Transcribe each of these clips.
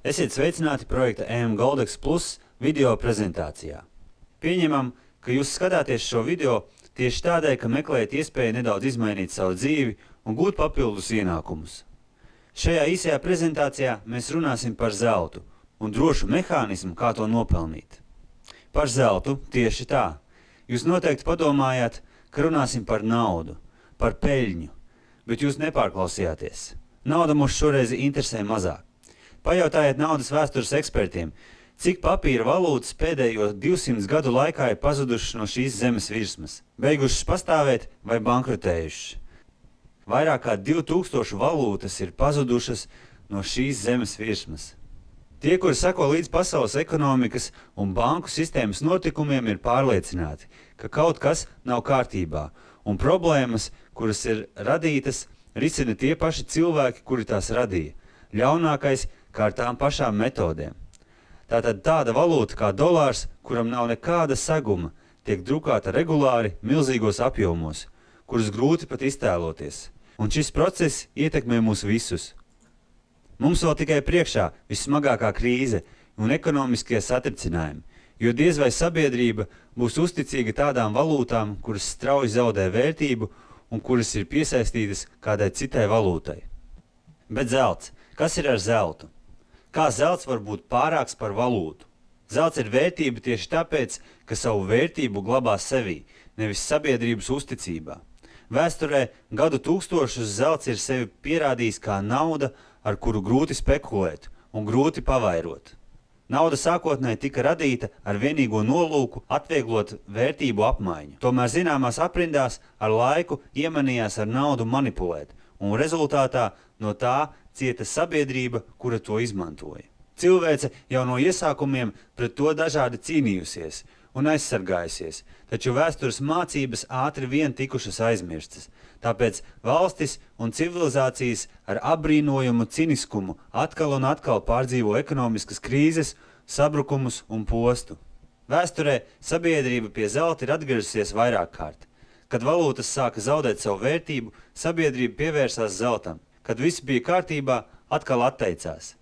Esiet sveicināti projekta EM Goldex Plus video prezentācijā. Pieņemam, ka jūs skatāties šo video tieši tādēļ, ka meklējat iespēju nedaudz izmainīt savu dzīvi un gūt papildus ienākumus. Šajā īsajā prezentācijā mēs runāsim par zeltu un drošu mehānismu, kā to nopelnīt. Par zeltu tieši tā. Jūs noteikti padomājāt, ka runāsim par naudu, par peļņu, bet jūs nepārklausījāties. Nauda mūs šoreiz interesē mazāk. Pajautājiet naudas vēstures ekspertiem, cik papīra valūtas pēdējo 200 gadu laikā ir pazudušas no šīs zemes virsmas, beigušas pastāvēt vai bankrotējušas. Vairāk kā 2000 valūtas ir pazudušas no šīs zemes virsmas. Tie, kuri seko līdz pasaules ekonomikas un banku sistēmas notikumiem, ir pārliecināti, ka kaut kas nav kārtībā, un problēmas, kuras ir radītas, risina tie paši cilvēki, kuri tās radīja. Ļaunākais kā ar tām pašām metodēm. Tātad tāda valūta kā dolārs, kuram nav nekāda seguma, tiek drukāta regulāri milzīgos apjomos, kurus grūti pat iztēloties. Un šis process ietekmē mūs visus. Mums vēl tikai priekšā vissmagākā krīze un ekonomiskie satricinājumi, jo diez vai sabiedrība būs uzticīga tādām valūtām, kuras strauji zaudē vērtību un kuras ir piesaistītas kādai citai valūtai. Bet zelts. Kas ir ar zeltu? Kā zelts var būt pārāks par valūtu? Zelts ir vērtība tieši tāpēc, ka savu vērtību glabā sevī, nevis sabiedrības uzticībā. Vēsturē gadu tūkstošus zelts ir sevi pierādījis kā nauda, ar kuru grūti spekulēt un grūti pavairot. Nauda sākotnēji tika radīta ar vienīgo nolūku atvieglot vērtību apmaiņu. Tomēr zināmās aprindās ar laiku iemanījās ar naudu manipulēt, un rezultātā no tā cieta sabiedrība, kura to izmantoja. Cilvēce jau no iesākumiem pret to dažādi cīnījusies un aizsargājusies, taču vēstures mācības ātri vien tikušas aizmirstas. Tāpēc valstis un civilizācijas ar apbrīnojumu ciniskumu atkal un atkal pārdzīvo ekonomiskas krīzes, sabrukumus un postu. Vēsturē sabiedrība pie zelta ir atgriezusies vairāk kārt. Kad valūtas sāka zaudēt savu vērtību, sabiedrība pievērsās zeltam. Kad viss bija kārtībā, atkal atteicās.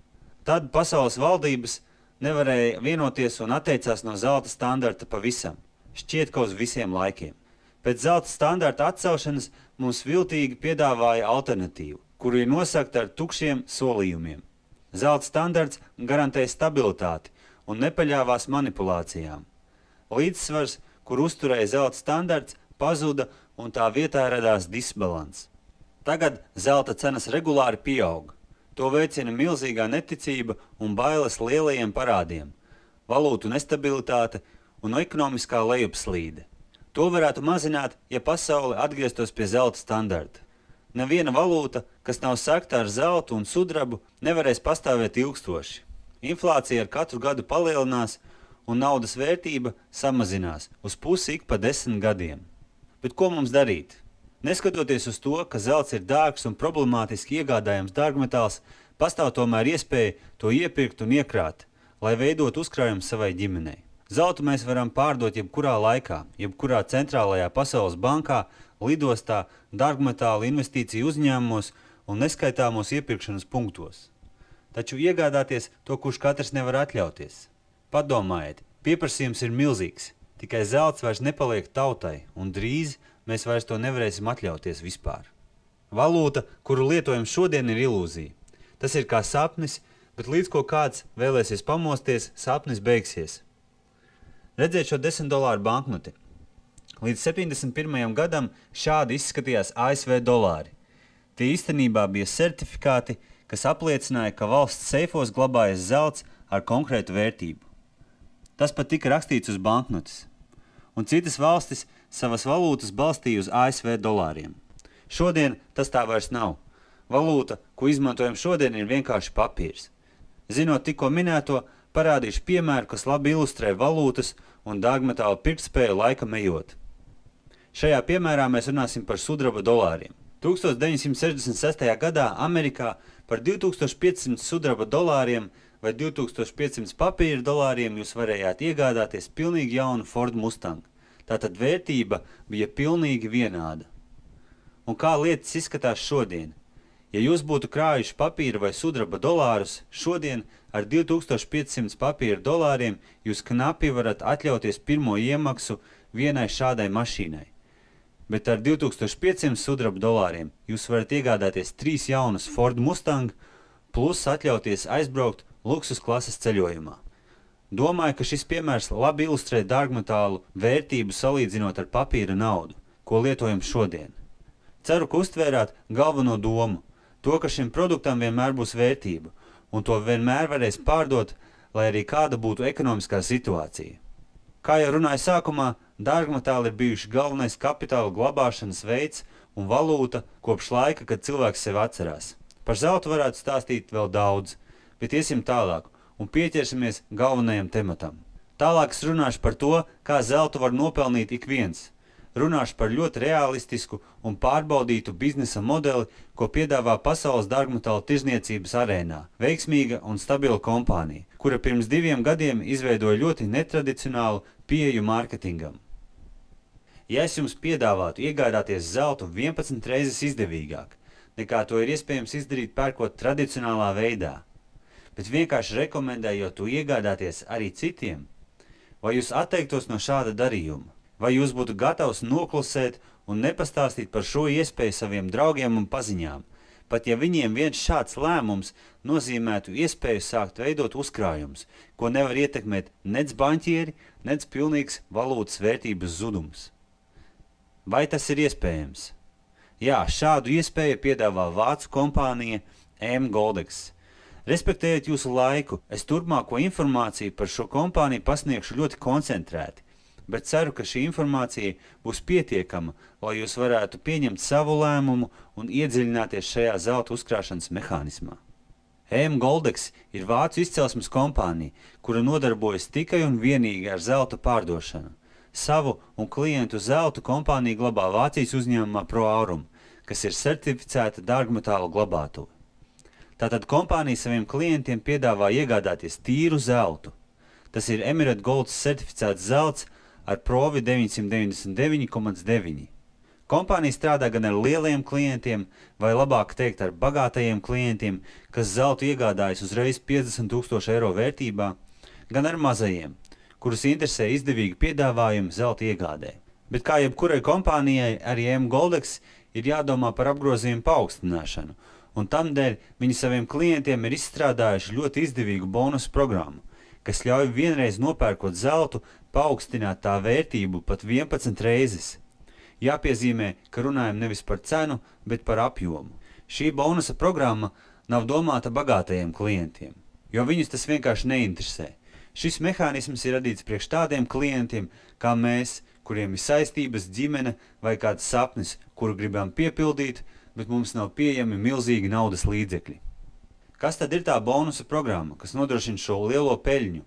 Tad pasaules valdības nevarēja vienoties un atteicās no zelta standarta pavisam. Šķiet, ka uz visiem laikiem. Pēc zelta standarta atcelšanas mums viltīgi piedāvāja alternatīvu, kuru ir nosakta ar tukšiem solījumiem. Zelta standarts garantēja stabilitāti un nepaļāvās manipulācijām. Līdzsvars, kur uzturēja zelta standarts, pazuda un tā vietā radās disbalans. Tagad zelta cenas regulāri pieaug. To veicina milzīgā neticība un bailes lielajiem parādiem, valūtu nestabilitāte un ekonomiskā lejupslīde. To varētu mazināt, ja pasaule atgrieztos pie zelta standarta. Neviena valūta, kas nav sekta ar zeltu un sudrabu, nevarēs pastāvēt ilgstoši. Inflācija ar katru gadu palielinās un naudas vērtība samazinās uz pusi ik pa 10 gadiem. Bet ko mums darīt? Neskatoties uz to, ka zelts ir dārgs un problemātiski iegādājams dārgmetāls, pastāv tomēr iespēja to iepirkt un iekrāt, lai veidot uzkrājumu savai ģimenei. Zeltu mēs varam pārdot jebkurā laikā, jebkurā centrālajā pasaules bankā, lidostā, dārgmetāla investīciju uzņēmumos un neskaitāmos iepirkšanas punktos. Taču iegādāties to, kurš katrs nevar atļauties. Padomājiet, pieprasījums ir milzīgs, tikai zelts vairs nepaliek tautai un drīz mēs vairs to nevarēsim atļauties vispār. Valūta, kuru lietojam šodien, ir ilūzija. Tas ir kā sapnis, bet līdz ko kāds vēlēsies pamosties, sapnis beigsies. Redziet šo $10 banknoti. Līdz 71. gadam šādi izskatījās ASV dolāri. Tie īstenībā bija certifikāti, kas apliecināja, ka valsts seifos glabājas zelts ar konkrētu vērtību. Tas pat tika rakstīts uz banknotes. Un citas valstis savas valūtas balstīja uz ASV dolāriem. Šodien tas tā vairs nav. Valūta, ko izmantojam šodien, ir vienkārši papīrs. Zinot tikko minēto, parādīšu piemēru, kas labi ilustrē valūtas un dārgmetāla pirktspēju laikam ejot. Šajā piemērā mēs runāsim par sudraba dolāriem. 1966. gadā Amerikā par 2500 sudraba dolāriem vai 2500 papīra dolāriem jūs varējāt iegādāties pilnīgi jaunu Ford Mustang. Tātad vērtība bija pilnīgi vienāda. Un kā lietas izskatās šodien? Ja jūs būtu krājuši papīra vai sudraba dolārus, šodien ar 2500 papīra dolāriem jūs knapi varat atļauties pirmo iemaksu vienai šādai mašīnai. Bet ar 2500 sudraba dolāriem jūs varat iegādāties 3 jaunas Ford Mustang, plus atļauties aizbraukt luksus klases ceļojumā. Domāju, ka šis piemērs labi ilustrē dārgmetālu vērtību salīdzinot ar papīra naudu, ko lietojam šodien. Ceru, ka uztvērāt galveno domu, to, ka šim produktam vienmēr būs vērtība, un to vienmēr varēs pārdot, lai arī kāda būtu ekonomiskā situācija. Kā jau runāju sākumā, dārgmetāli ir bijuši galvenais kapitāla glabāšanas veids un valūta kopš laika, kad cilvēks sevi atcerās. Par zeltu varētu stāstīt vēl daudz, bet iesim tālāk un pieķersimies galvenajam tematam. Tālāk es runāšu par to, kā zeltu var nopelnīt ik viens. Runāšu par ļoti realistisku un pārbaudītu biznesa modeli, ko piedāvā pasaules dārgmetālu tirzniecības arēnā. Veiksmīga un stabila kompānija, kura pirms 2 gadiem izveidoja ļoti netradicionālu pieeju mārketingam. Ja es jums piedāvātu iegādāties zeltu 11 reizes izdevīgāk, nekā to ir iespējams izdarīt pērkot tradicionālā veidā, bet vienkārši rekomendējot to iegādāties arī citiem, vai jūs atteiktos no šāda darījuma? Vai jūs būtu gatavs noklusēt un nepastāstīt par šo iespēju saviem draugiem un paziņām, pat ja viņiem viens šāds lēmums nozīmētu iespēju sākt veidot uzkrājumus, ko nevar ietekmēt nec baņķieri, nec pilnīgs valūtas vērtības zudums? Vai tas ir iespējams? Jā, šādu iespēju piedāvā vācu kompānija M-Goldex. Respektējot jūsu laiku, es turpmāko informāciju par šo kompāniju pasniegšu ļoti koncentrēti, bet ceru, ka šī informācija būs pietiekama, lai jūs varētu pieņemt savu lēmumu un iedziļināties šajā zelta uzkrāšanas mehānismā. M-Goldex ir vācu izcelsmes kompānija, kura nodarbojas tikai un vienīgi ar zelta pārdošanu. Savu un klientu zeltu kompānija glabā Vācijas uzņēmumā ProAurum, kas ir certificēta dārgmetālu glabātuve. Tātad kompānija saviem klientiem piedāvā iegādāties tīru zeltu. Tas ir Emirate Gold certificēts zelts ar provi 999,9. Kompānija strādā gan ar lieliem klientiem, vai labāk teikt ar bagātajiem klientiem, kas zeltu iegādājas uzreiz 50 000 eiro vērtībā, gan ar mazajiem, kurus interesē izdevīgi piedāvājumi zelta iegādē. Bet kā jebkurai kompānijai, arī M-Goldex ir jādomā par apgrozījumu paaugstināšanu, un tamdēļ viņi saviem klientiem ir izstrādājuši ļoti izdevīgu bonusu programmu, kas ļauj vienreiz nopērkot zeltu paaugstināt tā vērtību pat 11 reizes. Jāpiezīmē, ka runājam nevis par cenu, bet par apjomu. Šī bonusa programma nav domāta bagātajiem klientiem, jo viņus tas vienkārši neinteresē. Šis mehānisms ir radīts priekš tādiem klientiem, kā mēs, kuriem ir saistības, ģimene vai kāds sapnis, kuru gribam piepildīt, bet mums nav pieejami milzīgi naudas līdzekļi. Kas tad ir tā bonusa programma, kas nodrošina šo lielo peļņu?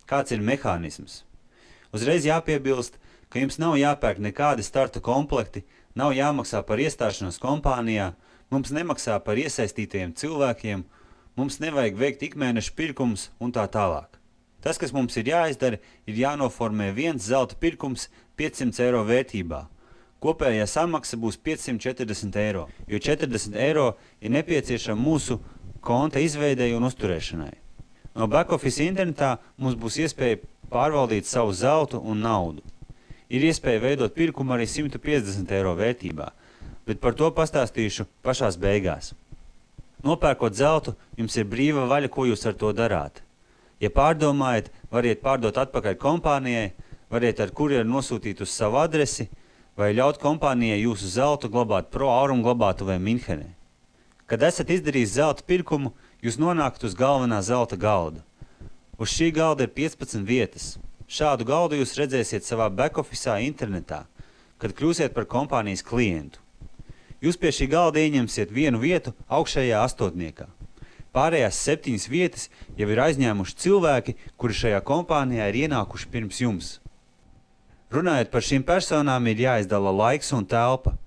Kāds ir mehānisms? Uzreiz jāpiebilst, ka jums nav jāpērk nekādi starta komplekti, nav jāmaksā par iestāšanos kompānijā, mums nemaksā par iesaistītajiem cilvēkiem, mums nevajag veikt ikmēneša pirkums un tā tālāk. Tas, kas mums ir jāizdara, ir jānoformē viens zelta pirkums 500 eiro vērtībā. Kopējā samaksa būs 540 eiro, jo 40 eiro ir nepieciešama mūsu konta izveidei un uzturēšanai. No back-office internetā mums būs iespēja pārvaldīt savu zeltu un naudu. Ir iespēja veidot pirkumu arī 150 eiro vērtībā, bet par to pastāstīšu pašās beigās. Nopērkot zeltu, jums ir brīva vaļa, ko jūs ar to darāt. Ja pārdomājat, variet pārdot atpakaļ kompānijai, variet ar kurjeru nosūtīt uz savu adresi, vai ļaut kompānijai jūsu zeltu glabāt ProAurum glabātuvē Minhenē. Kad esat izdarījis zelta pirkumu, jūs nonākat uz galvenā zelta galda. Uz šī galda ir 15 vietas. Šādu galdu jūs redzēsiet savā back-office'ā internetā, kad kļūsiet par kompānijas klientu. Jūs pie šī galda ieņemsiet vienu vietu augšējā astotniekā. Pārējās 7 vietas jau ir aizņēmuši cilvēki, kuri šajā kompānijā ir ienākuši pirms jums. Runājot par šīm personām, ir jāizdala laiks un telpa.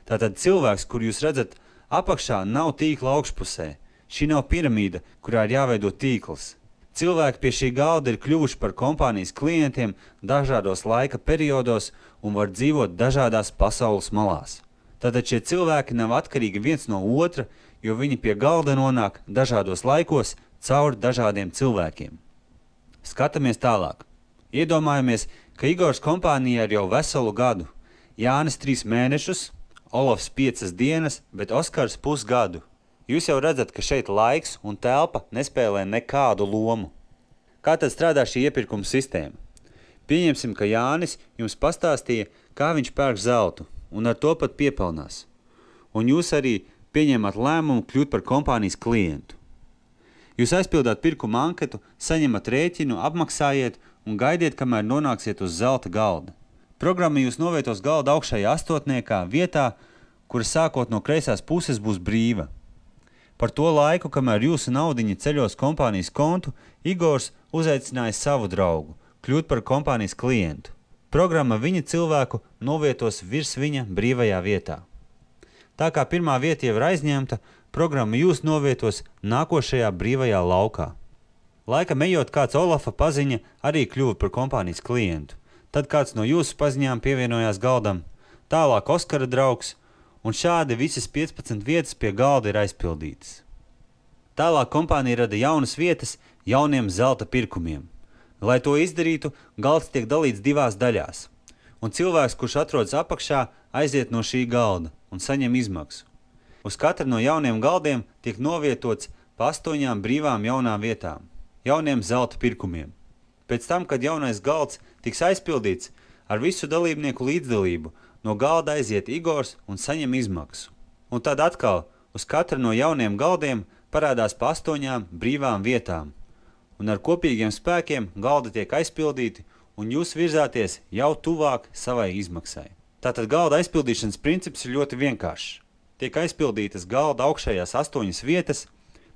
Tātad cilvēks, kur jūs redzat apakšā, nav tīkla augšpusē. Šī nav piramīda, kurā ir jāveido tīkls. Cilvēki pie šī galda ir kļuvuši par kompānijas klientiem dažādos laika periodos un var dzīvot dažādās pasaules malās. Tātad šie cilvēki nav atkarīgi viens no otra, jo viņi pie galda nonāk dažādos laikos caur dažādiem cilvēkiem. Skatāmies tālāk. Iedomājamies, ka Igors kompānijā ir jau veselu gadu, Jānis 3 mēnešus, Olofs 5 dienas, bet Oskars pusgadu. Jūs jau redzat, ka šeit laiks un telpa nespēlē nekādu lomu. Kā tad strādā šī iepirkuma sistēma? Pieņemsim, ka Jānis jums pastāstīja, kā viņš pērk zeltu, un ar to pat piepelnās. Un jūs arī pieņemat lēmumu kļūt par kompānijas klientu. Jūs aizpildāt pirkuma anketu, saņemat rēķinu, apmaksājiet un gaidiet, kamēr nonāksiet uz zelta galda. Programma jūs novietos galda augšējā astotniekā vietā, kura sākot no kreisās puses būs brīva. Par to laiku, kamēr jūsu naudiņa ceļos kompānijas kontu, Igors uzaicināja savu draugu, kļūt par kompānijas klientu. Programma viņa cilvēku novietos virs viņa brīvajā vietā. Tā kā pirmā vieta jau ir aizņemta, programma jūs novietos nākošajā brīvajā laukā. Laikam ejot kāds Olafa paziņa arī kļuva par kompānijas klientu. Tad kāds no jūsu paziņām pievienojās galdam, tālāk Oskara draugs, un šādi visas 15 vietas pie galda ir aizpildītas. Tālāk kompānija rada jaunas vietas jauniem zelta pirkumiem. Lai to izdarītu, galds tiek dalīts 2 daļās, un cilvēks, kurš atrodas apakšā, aiziet no šī galda un saņem izmaksu. Uz katru no jauniem galdiem tiek novietots pa 8 brīvām jaunām vietām, jauniem zelta pirkumiem. Pēc tam, kad jaunais galds tiks aizpildīts, ar visu dalībnieku līdzdalību no galda aiziet Igors un saņem izmaksu. Un tad atkal uz katru no jauniem galdiem parādās pa 8 brīvām vietām, un ar kopīgiem spēkiem galda tiek aizpildīti, un jūs virzāties jau tuvāk savai izmaksai. Tātad galda aizpildīšanas princips ir ļoti vienkāršs. Tiek aizpildītas galda augšējās 8 vietas,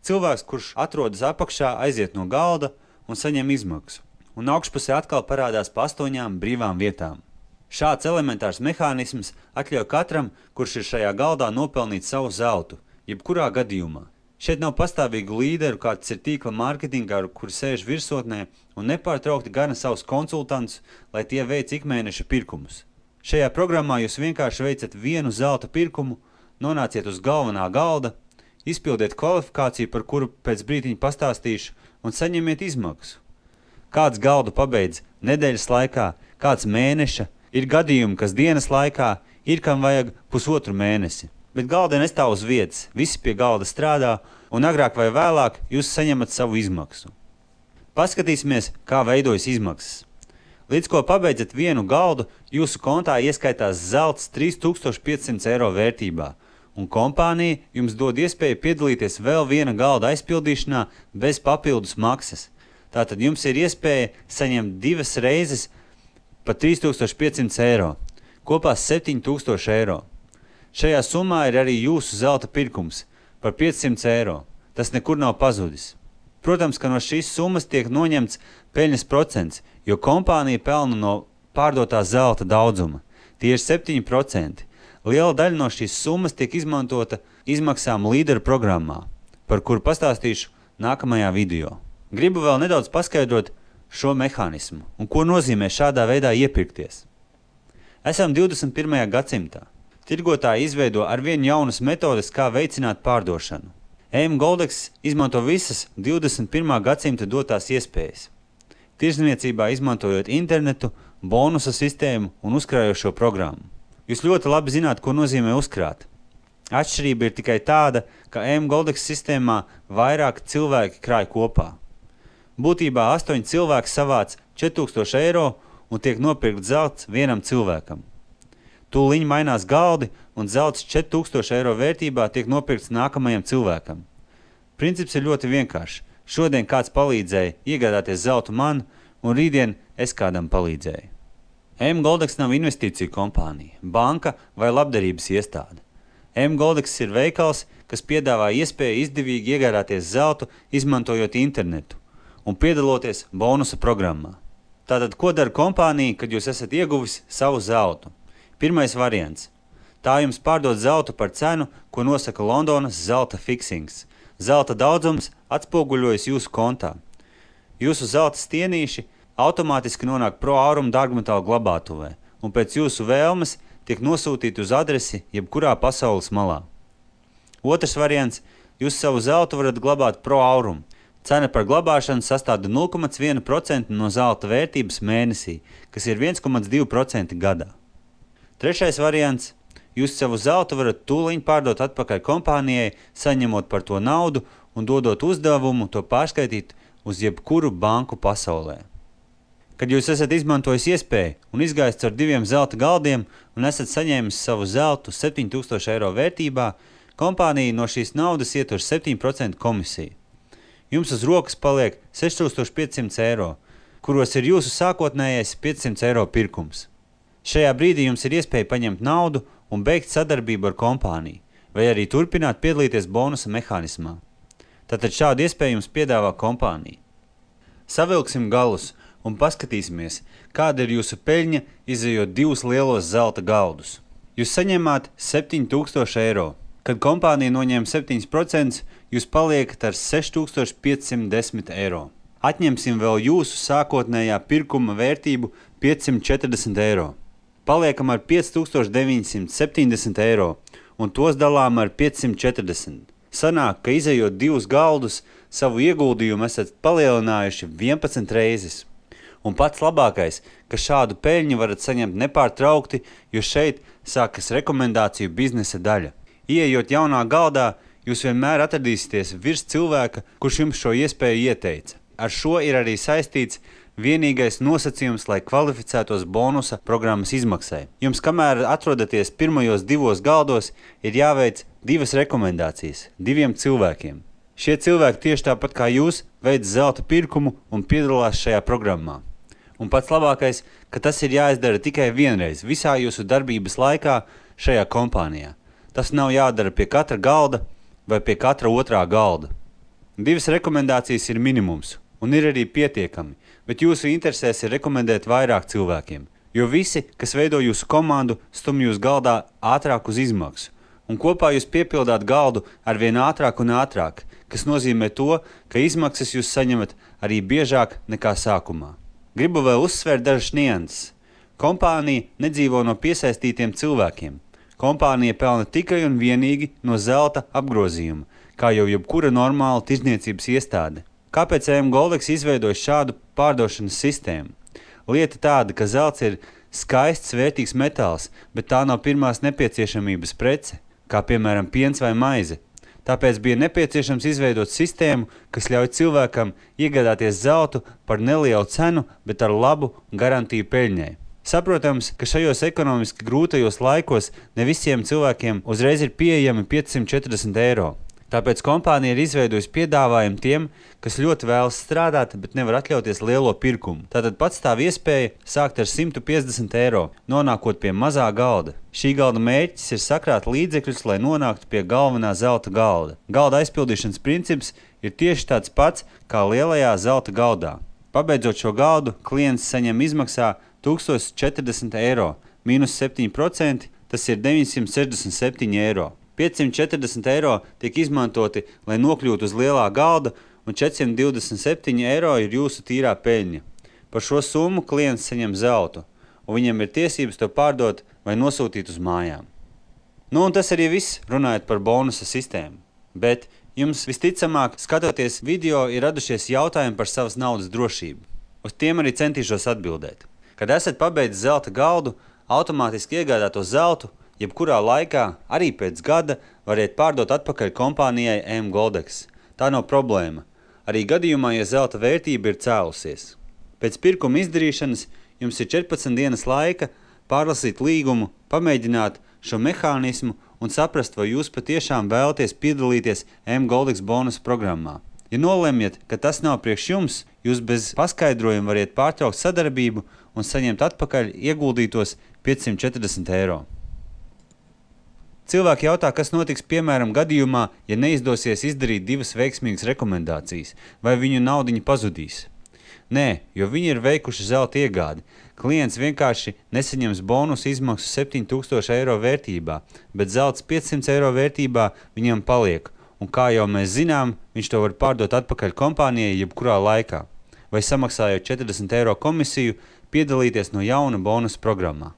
cilvēks, kurš atrodas apakšā, aiziet no galda un saņem izmaksu, un augšpusē atkal parādās pa 8 brīvām vietām. Šāds elementārs mehānisms atļauj katram, kurš ir šajā galdā, nopelnīt savu zeltu, jebkurā gadījumā. Šeit nav pastāvīgu līderu, kāds ir tīkla mārketingā, kuri sēž virsotnē un nepārtraukti gana savus konsultantus, lai tie veic ikmēneša pirkumus. Šajā programmā jūs vienkārši veicat vienu zelta pirkumu, nonāciet uz galvenā galda, izpildiet kvalifikāciju, par kuru pēc brītiņa pastāstīšu, un saņemiet izmaksu. Kāds galdu pabeidz nedēļas laikā, kāds mēneša, ir gadījumi, kas dienas laikā, ir kam vajag pusotru mēnesi. Bet galda nestāv uz vietas, visi pie galda strādā, un agrāk vai vēlāk jūs saņemat savu izmaksu. Paskatīsimies, kā veidojas izmaksas. Līdz ko pabeidzat vienu galdu, jūsu kontā ieskaitās zelts 3500 eiro vērtībā, un kompānija jums dod iespēju piedalīties vēl viena galda aizpildīšanā bez papildus maksas. Tātad jums ir iespēja saņemt 2 reizes pa 3500 eiro, kopā 7000 eiro. Šajā summā ir arī jūsu zelta pirkums par 500 eiro. Tas nekur nav pazudis. Protams, ka no šīs summas tiek noņemts peļņas procents, jo kompānija pelna no pārdotā zelta daudzuma. Tie ir 7%. Liela daļa no šīs summas tiek izmantota izmaksām līderu programmā, par kuru pastāstīšu nākamajā video. Gribu vēl nedaudz paskaidrot šo mehānismu un ko nozīmē šādā veidā iepirkties. Esam 21. gadsimtā. Tirgotāji izveido arvien jaunas metodes, kā veicināt pārdošanu. EM Goldex izmanto visas 21. gadsimta dotās iespējas. Tirdzniecībā izmantojot internetu, bonusa sistēmu un uzkrājošo programmu. Jūs ļoti labi zināt, ko nozīmē uzkrāt. Atšķirība ir tikai tāda, ka EM Goldex sistēmā vairāk cilvēki krāj kopā. Būtībā 8 cilvēki savāc 4000 eiro un tiek nopirkt zelts vienam cilvēkam. Tūliņ mainās galdi un zelts 4000 eiro vērtībā tiek nopirkts nākamajam cilvēkam. Princips ir ļoti vienkāršs. Šodien kāds palīdzēja iegādāties zeltu man, un rītdien es kādam palīdzēju. EM Goldex nav investīciju kompānija, banka vai labdarības iestāde. EM Goldex ir veikals, kas piedāvā iespēju izdevīgi iegādāties zeltu, izmantojot internetu un piedaloties bonusa programmā. Tātad, ko dara kompānija, kad jūs esat ieguvis savu zeltu? Pirmais variants. Tā jums pārdod zeltu par cenu, ko nosaka Londonas zelta fiksings. Zelta daudzums atspoguļojas jūsu kontā. Jūsu zelta stienīši automātiski nonāk pro aurumu dārgmetālu glabātuvē, un pēc jūsu vēlmes tiek nosūtīti uz adresi jebkurā pasaules malā. Otrs variants. jūs savu zeltu varat glabāt pro aurum. Cena par glabāšanu sastāda 0,1% no zelta vērtības mēnesī, kas ir 1,2% gadā. Trešais variants. Jūs savu zeltu varat tūliņ pārdot atpakaļ kompānijai, saņemot par to naudu un dodot uzdevumu to pārskaitīt uz jebkuru banku pasaulē. Kad jūs esat izmantojis iespēju un izgājis caur 2 zelta galdiem un esat saņēmis savu zeltu 7000 eiro vērtībā, kompānija no šīs naudas ietur 7% komisiju. Jums uz rokas paliek 6500 eiro, kuros ir jūsu sākotnējais 500 eiro pirkums. Šajā brīdī jums ir iespēja paņemt naudu un beigt sadarbību ar kompāniju, vai arī turpināt piedalīties bonusa mehānismā. Tātad šādu iespēju jums piedāvā kompānija. Savilksim galus un paskatīsimies, kāda ir jūsu peļņa, izejot 2 lielos zelta galdus. Jūs saņemāt 7000 eiro. Kad kompānija noņem 7%, jūs paliekat ar 6510 eiro. Atņemsim vēl jūsu sākotnējā pirkuma vērtību 540 eiro. Paliekam ar 5970 eiro un tos dalām ar 540. Sanāk, ka izejot 2 galdus, savu ieguldījumu esat palielinājuši 11 reizes. Un pats labākais, ka šādu peļņu varat saņemt nepārtraukti, jo šeit sākas rekomendāciju biznesa daļa. Ieejot jaunā galdā, jūs vienmēr atradīsieties virs cilvēka, kurš jums šo iespēju ieteica. Ar šo ir arī saistīts vienīgais nosacījums, lai kvalificētos bonusa programmas izmaksai. Jums, kamēr atrodaties pirmajos 2 galdos, ir jāveic 2 rekomendācijas 2 cilvēkiem. Šie cilvēki tieši tāpat kā jūs veic zelta pirkumu un piedalās šajā programmā. Un pats labākais, ka tas ir jāizdara tikai vienreiz visā jūsu darbības laikā šajā kompānijā. Tas nav jādara pie katra galda vai pie katra otrā galda. 2 rekomendācijas ir minimums un ir arī pietiekami, bet jūsu interesēs ir rekomendēt vairāk cilvēkiem, jo visi, kas veido jūsu komandu, stumj jūs galdā ātrāk uz izmaksu, un kopā jūs piepildāt galdu arvien ātrāk un ātrāk, kas nozīmē to, ka izmaksas jūs saņemat arī biežāk nekā sākumā. Gribu vēl uzsvērt dažas nianses. Kompānija nedzīvo no piesaistītiem cilvēkiem. Kompānija pelna tikai un vienīgi no zelta apgrozījuma, kā jau jebkura normāla tirdzniecības iestāde. Kāpēc EM Goldex izveidoja šādu pārdošanas sistēmu? Lieta tāda, ka zelts ir skaists, vērtīgs metāls, bet tā nav pirmās nepieciešamības prece, kā piemēram piens vai maize. Tāpēc bija nepieciešams izveidot sistēmu, kas ļauj cilvēkam iegādāties zeltu par nelielu cenu, bet ar labu garantiju peļņai. Saprotams, ka šajos ekonomiski grūtajos laikos ne visiem cilvēkiem uzreiz ir pieejami 540 eiro. Tāpēc kompānija ir izveidojusi piedāvājumu tiem, kas ļoti vēlas strādāt, bet nevar atļauties lielo pirkumu. Tātad pastāv iespēja sākt ar 150 eiro, nonākot pie mazā galda. Šī galda mērķis ir sakrāt līdzekļus, lai nonāktu pie galvenā zelta galda. Galda aizpildīšanas princips ir tieši tāds pats kā lielajā zelta galdā. Pabeidzot šo galdu, klients saņem izmaksā 1040 eiro, mīnus 7%, tas ir 967 eiro. 540 eiro tiek izmantoti, lai nokļūtu uz lielā galda, un 427 eiro ir jūsu tīrā peļņa. Par šo summu klients saņem zeltu, un viņam ir tiesības to pārdot vai nosūtīt uz mājām. Nu, un tas arī viss, runājot par bonusa sistēmu. Bet jums visticamāk, skatoties video, ir radušies jautājumi par savas naudas drošību. Uz tiem arī centīšos atbildēt. Kad esat pabeidzis zelta galdu, automātiski iegādāto zeltu, jebkurā laikā, arī pēc gada, variet pārdot atpakaļ kompānijai EM Goldex. Tā nav problēma. Arī gadījumā, ja zelta vērtība ir cēlusies. Pēc pirkuma izdarīšanas jums ir 14 dienas laika pārlasīt līgumu, pamēģināt šo mehānismu un saprast, vai jūs patiešām vēlaties piedalīties EM Goldex bonusa programmā. Ja nolemjat, ka tas nav priekš jums, jūs bez paskaidrojuma variet pārtraukt sadarbību un saņemt atpakaļ ieguldītos 540 eiro. Cilvēki jautā, kas notiks piemēram gadījumā, ja neizdosies izdarīt 2 veiksmīgas rekomendācijas, vai viņu naudiņa pazudīs. Nē, jo viņi ir veikuši zelta iegādi. Klients vienkārši nesaņems bonusu izmaksu 7000 eiro vērtībā, bet zelts 500 eiro vērtībā viņam paliek, un kā jau mēs zinām, viņš to var pārdot atpakaļ kompānijai jebkurā laikā, vai samaksājot 40 eiro komisiju, piedalīties no jauna bonusa programmā.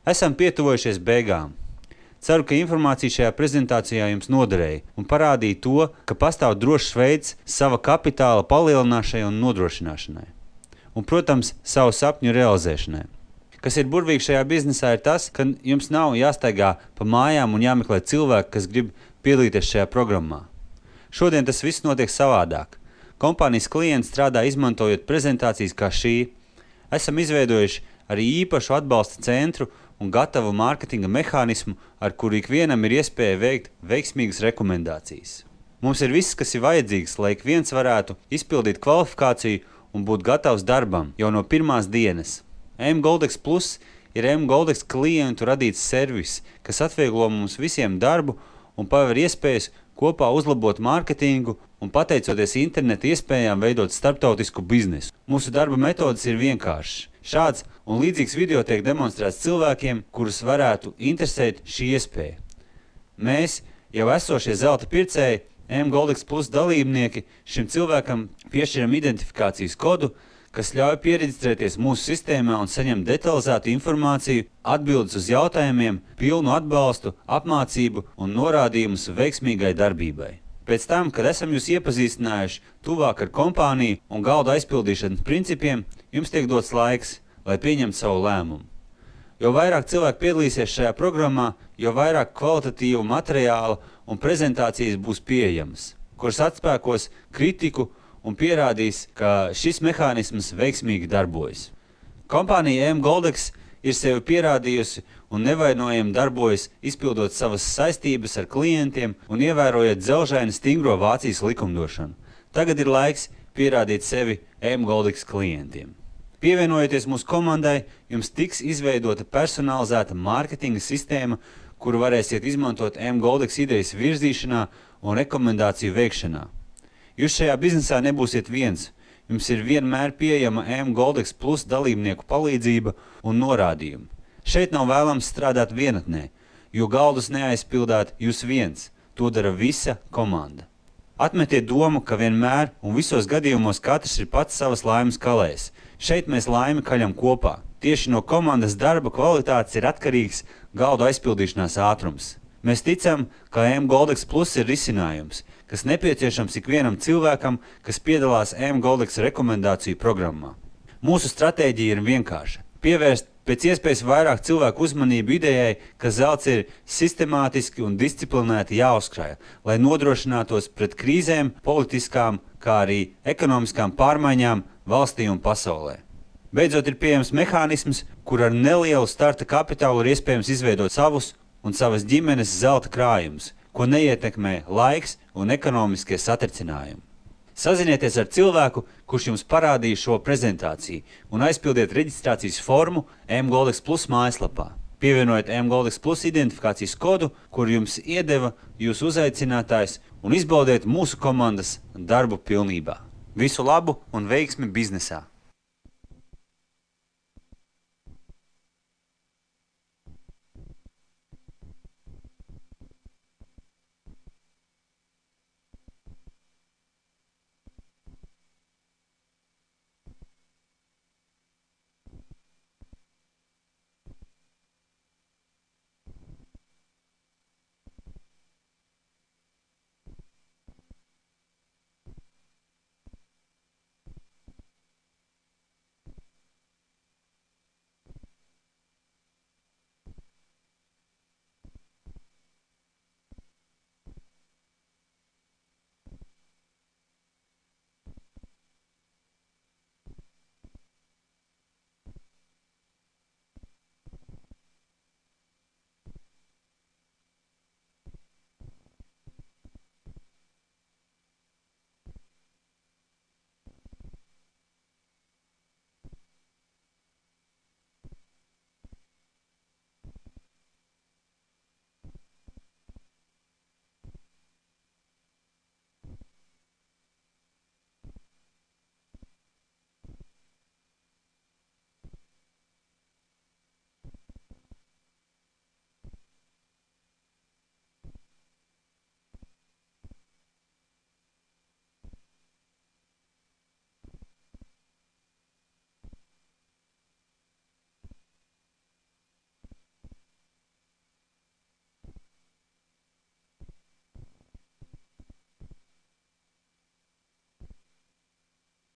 Esam pietuvojušies beigām. Ceru, ka informācija šajā prezentācijā jums noderēja un parādīja to, ka pastāv drošs veids sava kapitāla palielināšanai un nodrošināšanai. Un, protams, savu sapņu realizēšanai. Kas ir burvīgi šajā biznesā ir tas, ka jums nav jāstaigā pa mājām un jāmeklē cilvēki, kas grib piedalīties šajā programmā. Šodien tas viss notiek savādāk. Kompānijas klienti strādā izmantojot prezentācijas kā šī. Esam izveidojuši arī īpašu atbalsta centru un gatavu mārketinga mehānismu, ar kuru ikvienam ir iespēja veikt veiksmīgas rekomendācijas. Mums ir viss, kas ir vajadzīgs, lai ik viens varētu izpildīt kvalifikāciju un būt gatavs darbam jau no pirmās dienas. mGoldex Plus ir mGoldex klientu radīts servis, kas atvieglo mums visiem darbu un paver iespējas kopā uzlabot mārketingu un pateicoties interneta iespējām veidot starptautisku biznesu. Mūsu darba metodas ir vienkāršas. Šāds un līdzīgs video tiek demonstrēts cilvēkiem, kurus varētu interesēt šī iespēja. Mēs, jau esošie zelta pircēji, mGoldex Plus dalībnieki, šim cilvēkam piešķiram identifikācijas kodu, kas ļauj piereģistrēties mūsu sistēmā un saņemt detalizētu informāciju, atbildes uz jautājumiem, pilnu atbalstu, apmācību un norādījumus veiksmīgai darbībai. Pēc tam, kad esam jūs iepazīstinājuši tuvāk ar kompāniju un galda aizpildīšanas principiem, jums tiek dots laiks, lai pieņemtu savu lēmumu. Jo vairāk cilvēku piedalīsies šajā programmā, jo vairāk kvalitatīvu materiālu un prezentācijas būs pieejamas, kuras atspēkos kritiku un pierādīs, ka šis mehānisms veiksmīgi darbojas. Kompānija mGoldex ir sevi pierādījusi un nevainojami darbojas, izpildot savas saistības ar klientiem un ievērojot dzelžaini stingro Vācijas likumdošanu. Tagad ir laiks pierādīt sevi mGoldex klientiem. Pievienojoties mūsu komandai, jums tiks izveidota personalizēta mārketinga sistēma, kuru varēsiet izmantot mGoldex idejas virzīšanā un rekomendāciju veikšanā. Jūs šajā biznesā nebūsiet viens. Jums ir vienmēr pieejama mGoldex Plus dalībnieku palīdzība un norādījumi. Šeit nav vēlams strādāt vienatnē, jo galdus neaizpildāt jūs viens. To dara visa komanda. Atmetiet domu, ka vienmēr un visos gadījumos katrs ir pats savas laimes kalējs. Šeit mēs laimi kaļam kopā. Tieši no komandas darba kvalitātes ir atkarīgs galdu aizpildīšanās ātrums. Mēs ticam, ka mGoldex Plus ir risinājums, kas nepieciešams ikvienam cilvēkam, kas piedalās mGoldex rekomendāciju programmā. Mūsu stratēģija ir vienkārša – pievērst pēc iespējas vairāk cilvēku uzmanību idejai, ka zelts ir sistemātiski un disciplinēti jāuzkrāj, lai nodrošinātos pret krīzēm, politiskām, kā arī ekonomiskām pārmaiņām valstī un pasaulē. Beidzot ir pieejams mehānisms, kur ar nelielu starta kapitālu ir iespējams izveidot savus un savas ģimenes zelta krājumus, ko neietekmē laiks un ekonomiskie satricinājumi. Sazinieties ar cilvēku, kurš jums parādīja šo prezentāciju, un aizpildiet reģistrācijas formu mGoldex Plus mājaslapā. Pievienojiet mGoldex Plus identifikācijas kodu, kur jums iedeva jūsu uzaicinātājs, un izbaudiet mūsu komandas darbu pilnībā. Visu labu un veiksmi biznesā!